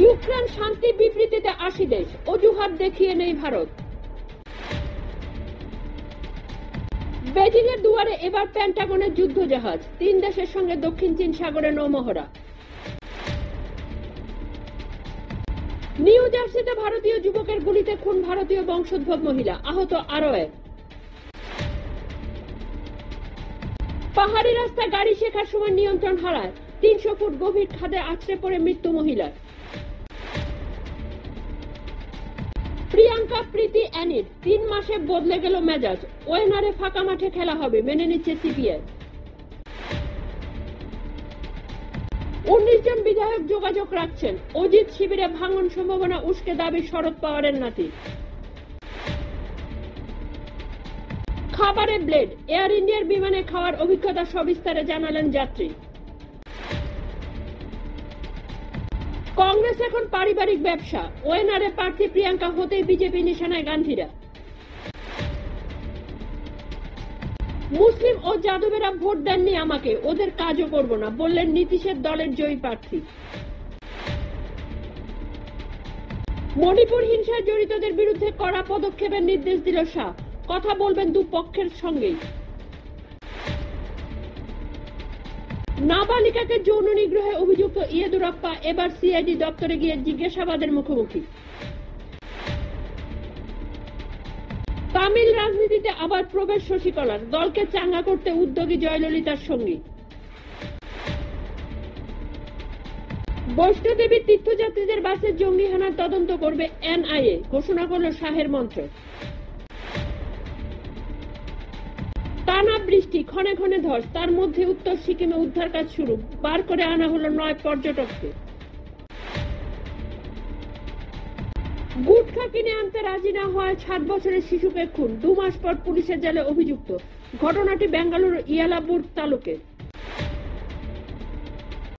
Ukraine শান্তি বিবৃতিতে ৮০ দেশ, অজুহাত দেখিয়ে নেই ভারত। বেজিং এর দুয়ারে এবার পেন্টাগনের যুদ্ধজাহাজ, ৩ দেশের সঙ্গে দক্ষিণ চীন সাগরে নৌমহড়া। নিউ জার্সিতে ভারতীয় যুবকের গুলিতে খুন ভারতীয় বংশোদ্ভব মহিলা, আহত আরও এক। পাহাড়ি রাস্তায় গাড়ি শেখার সময় নিয়ন্ত্রণ হারায়, ৩০০ ফুট গভীর খাদে আছড়ে পড়ে মৃত্যু মহিলার। প্রিয়াঙ্কা প্রীতি অ্যানির ৩ মাসে বদলে গেল মেজাজ, ওয়েনারে ফাঁকা মাঠে খেলা হবে, মেনে নিচ্ছে সিপিআই। ১৯ জন বিধায়ক যোগাযোগ রাখছেন, অজিত শিবিরে ভাঙন সম্ভাবনা উস্কে দাবি শরদ পাওয়ারের নাতি। খাবারে ব্লেড, এয়ার ইন্ডিয়ার বিমানে খাওয়ার অভিজ্ঞতা সবিস্তারে জানালেন যাত্রী। কংগ্রেস এখন পারিবারিক ব্যবসা, ওয়েনারে প্রার্থী প্রিয়াঙ্কা হতেই বিজেপি নিশানায় গান্ধীরা। মুসলিম ও যাদবেরা ভোট দেননি আমাকে, ওদের কাজও করব না, বললেন নীতিশের দলের জয়ী প্রার্থী। মণিপুর হিংসায় জড়িতদের বিরুদ্ধে কড়া পদক্ষেপের নির্দেশ দিল শাহ, কথা বলবেন দুপক্ষের সঙ্গেই। নাবালিকাকে যৌন নিগ্রহে অভিযুক্ত ইয়েদুরাপ্পা এবার সিআইডি দপ্তরে গিয়ে জিজ্ঞাসাবাদের মুখোমুখি। তামিল রাজনীতিতে আবার প্রবেশ শশীকলার, দলকে চাঙ্গা করতে উদ্যোগী জয়ললিতার সঙ্গী। বৈষ্ণোদেবী তীর্থযাত্রীদের বাসে জঙ্গি হানার তদন্ত করবে এনআইএ, ঘোষণা করল শাহের মন্ত্রক। টানা বৃষ্টি, ক্ষণে ক্ষণে ধস, তার মধ্যে উত্তর সিকিমে উদ্ধার কাজ শুরু, বার করে আনা হলো ৯ পর্যটককে। গুটখা কিনে আনতে রাজি না হওয়ায় ৬০ বছরের শিশুকে খুন, ২ মাস পর পুলিশের জালে অভিযুক্ত। ঘটনাটি বেঙ্গালুরু ইয়ালাবুর তালুকে।